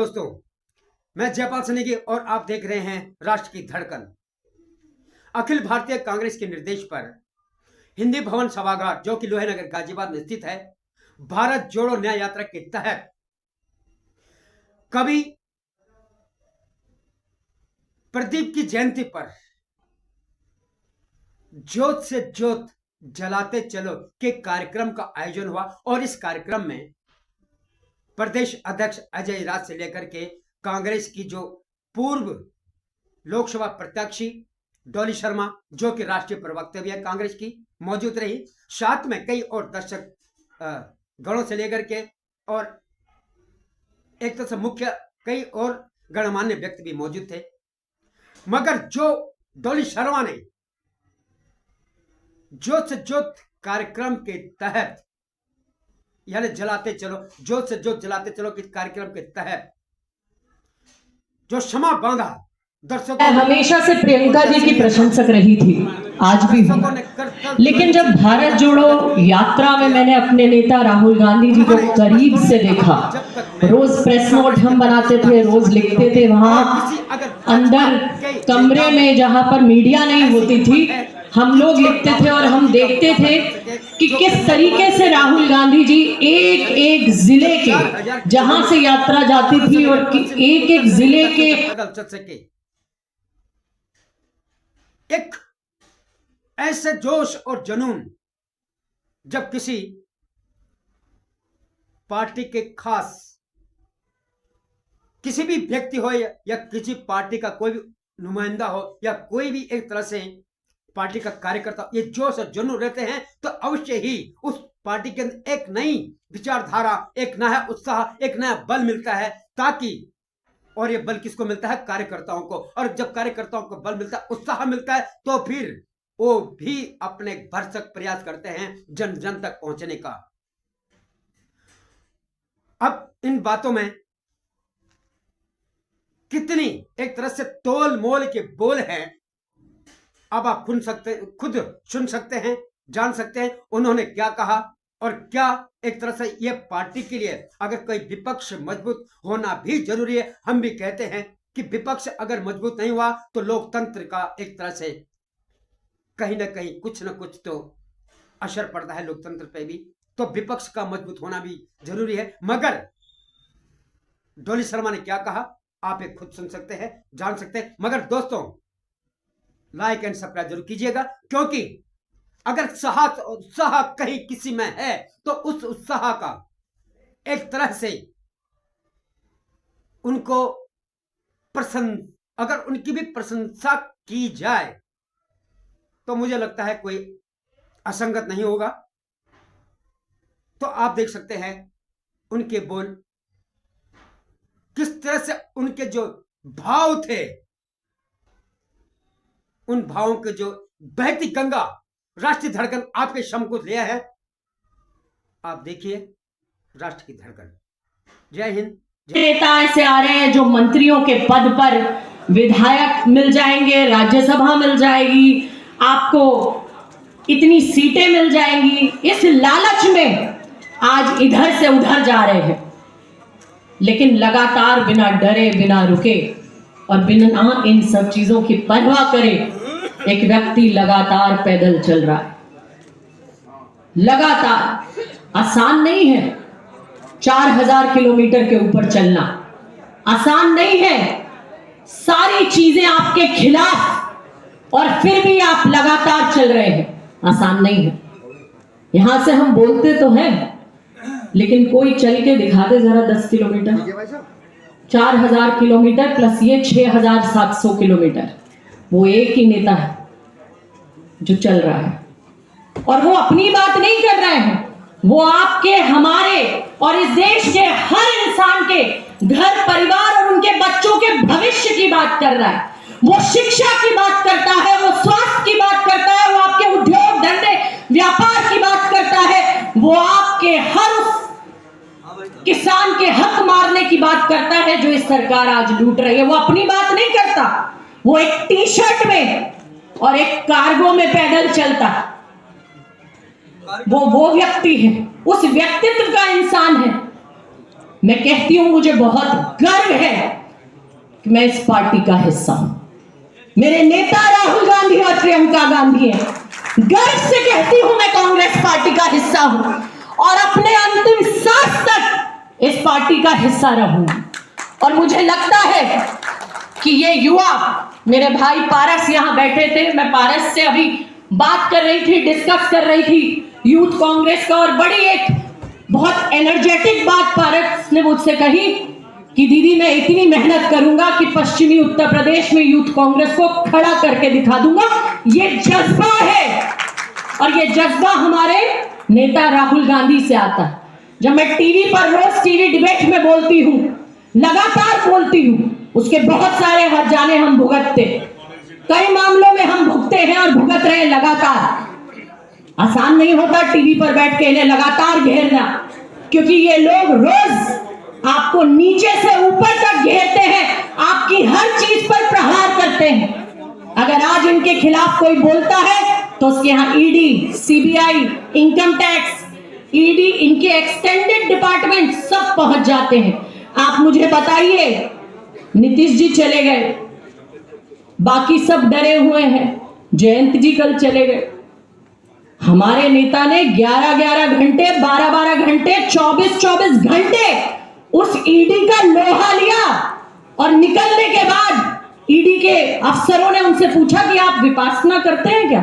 दोस्तों, मैं जयपाल सनेगी और आप देख रहे हैं राष्ट्र की धड़कन। अखिल भारतीय कांग्रेस के निर्देश पर हिंदी भवन सभागार जो कि लोहेनगर गाजियाबाद में स्थित है, भारत जोड़ो न्याय यात्रा के तहत कवि प्रदीप की जयंती पर ज्योत से ज्योत जलाते चलो के कार्यक्रम का आयोजन हुआ और इस कार्यक्रम में प्रदेश अध्यक्ष अजय राज से लेकर के कांग्रेस की जो पूर्व लोकसभा प्रत्याशी डॉली शर्मा जो कि राष्ट्रीय प्रवक्ता भी है कांग्रेस की, मौजूद रही। साथ में कई और दर्शक गणों से लेकर के और एक तरह से मुख्य कई और गणमान्य व्यक्ति भी मौजूद थे। मगर जो डॉली शर्मा ने ज्योत से ज्योत कार्यक्रम के तहत यानी जलाते चलो ज्योत से ज्योत जलाते चलो के कार्यक्रम के तहत जो क्षमा बांधा दर्शकों, हमेशा से प्रियंका जी की प्रशंसक रही थी, आज भी हूं। लेकिन जब भारत जोड़ो यात्रा में मैंने अपने नेता राहुल गांधी जी को करीब से देखा, रोज प्रेस नोट हम बनाते थे, रोज लिखते थे, वहां अंदर कमरे में जहां पर मीडिया नहीं होती थी हम लोग लिखते थे और हम देखते थे कि किस तरीके से राहुल गांधी जी एक एक जिले के जहां से यात्रा जाती थी और एक एक जिले के एक ऐसे जोश और जुनून जब किसी पार्टी के खास किसी भी व्यक्ति हो या किसी पार्टी का कोई भी नुमाइंदा हो या कोई भी एक तरह से पार्टी का कार्यकर्ता ये जोश और जुनून रहते हैं तो अवश्य ही उस पार्टी के अंदर एक नई विचारधारा, एक नया उत्साह, एक नया बल मिलता है। ताकि और ये बल किसको मिलता है? कार्यकर्ताओं को। और जब कार्यकर्ताओं को बल मिलता है, उत्साह मिलता है, तो फिर वो भी अपने भरसक प्रयास करते हैं जन जन तक पहुंचने का। अब इन बातों में कितनी एक तरह से तोल मोल के बोल हैं, अब आप खुद सुन सकते हैं, जान सकते हैं उन्होंने क्या कहा और क्या एक तरह से ये पार्टी के लिए अगर कोई विपक्ष मजबूत होना भी जरूरी है। हम भी कहते हैं कि विपक्ष अगर मजबूत नहीं हुआ तो लोकतंत्र का एक तरह से कहीं ना कहीं कुछ ना कुछ तो असर पड़ता है लोकतंत्र पे भी, तो विपक्ष का मजबूत होना भी जरूरी है। मगर डॉली शर्मा ने क्या कहा आप एक खुद सुन सकते हैं, जान सकते हैं। मगर दोस्तों लाइक एंड सब्सक्राइब जरूर कीजिएगा, क्योंकि अगर उत्साह कहीं किसी में है तो उस उत्साह का एक तरह से उनको अगर उनकी भी प्रशंसा की जाए तो मुझे लगता है कोई असंगत नहीं होगा। तो आप देख सकते हैं उनके बोल किस तरह से उनके जो भाव थे, उन भावों के जो बहती गंगा राष्ट्रीय धड़कन आपके शम को लिया है। आप देखिए राष्ट्र की धड़कन। जय हिंद। नेता ऐसे आ रहे हैं जो मंत्रियों के पद पर विधायक मिल जाएंगे, राज्यसभा मिल जाएगी, आपको इतनी सीटें मिल जाएंगी, इस लालच में आज इधर से उधर जा रहे हैं। लेकिन लगातार बिना डरे, बिना रुके और बिना इन सब चीजों की परवाह करे एक व्यक्ति लगातार पैदल चल रहा है। लगातार आसान नहीं है 4000 किलोमीटर के ऊपर चलना, आसान नहीं है। सारी चीजें आपके खिलाफ और फिर भी आप लगातार चल रहे हैं, आसान नहीं है। यहां से हम बोलते तो हैं लेकिन कोई चल के दिखा दे जरा 10 किलोमीटर, 4000 किलोमीटर प्लस ये 6700 किलोमीटर, वो एक ही नेता है जो चल रहा है। और वो अपनी बात नहीं कर रहे हैं, वो आपके, हमारे और इस देश के हर इंसान के घर परिवार और उनके बच्चों के भविष्य की बात कर रहा है। वो शिक्षा की बात करता है, वो स्वास्थ्य की बात करता है, वो आपके उद्योग धंधे व्यापार की बात करता है, वो आपके हर उस किसान के हक मारने की बात करता है जो इस सरकार आज लूट रही है। वो अपनी बात नहीं करता, वो एक टी शर्ट में और एक कार्गो में पैदल चलता, वो व्यक्ति है, उस व्यक्तित्व का इंसान है मैं कहती हूं मुझे बहुत गर्व है कि मैं इस पार्टी का हिस्सा हूं। मेरे नेता राहुल गांधी और प्रियंका गांधी हैं। गर्व से कहती हूं मैं कांग्रेस पार्टी का हिस्सा हूं और अपने अंतिम सांस तक इस पार्टी का हिस्सा रहूंगी। और मुझे लगता है कि ये युवा, मेरे भाई पारस यहां बैठे थे, मैं पारस से अभी बात कर रही थी, डिस्कस कर रही थी यूथ कांग्रेस का, और बड़ी एक बहुत एनर्जेटिक बात पारस ने मुझसे कही कि दीदी मैं इतनी मेहनत करूंगा कि पश्चिमी उत्तर प्रदेश में यूथ कांग्रेस को खड़ा करके दिखा दूंगा। ये जज्बा है और ये जज्बा हमारे नेता राहुल गांधी से आता है। जब मैं टीवी पर रोज टीवी डिबेट में बोलती हूं, लगातार बोलती हूं, उसके बहुत सारे हर जाने हम भुगतते, कई मामलों में हम भुगते हैं और भुगत रहे लगातार। आसान नहीं होता टीवी पर बैठ के इन्हें लगातार घेरना, क्योंकि ये लोग रोज आपको नीचे से ऊपर तक घेरते हैं, आपकी हर चीज पर प्रहार करते हैं। अगर आज इनके खिलाफ कोई बोलता है तो उसके यहाँ ED, CBI, income tax, ED, इनके एक्सटेंडेड डिपार्टमेंट सब पहुंच जाते हैं। आप मुझे बताइए, नीतीश जी चले गए, बाकी सब डरे हुए हैं, जयंत जी कल चले गए, हमारे नेता ने 11-11 घंटे, 12-12 घंटे, 24-24 घंटे उस ईडी का लोहा लिया और निकलने के बाद ईडी के अफसरों ने उनसे पूछा कि आप विपासना करते हैं क्या?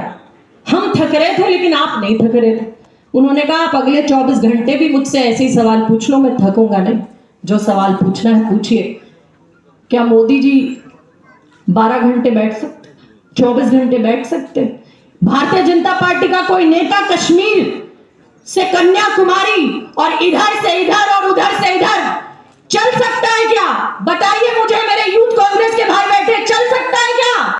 हम थक रहे थे लेकिन आप नहीं थक रहे थे। उन्होंने कहा आप अगले 24 घंटे भी मुझसे ऐसे ही सवाल पूछ लो, मैं थकूंगा नहीं, जो सवाल पूछना है पूछिए। क्या मोदी जी 12 घंटे बैठ सकते, 24 घंटे बैठ सकते? भारतीय जनता पार्टी का कोई नेता कश्मीर से कन्याकुमारी और इधर से इधर और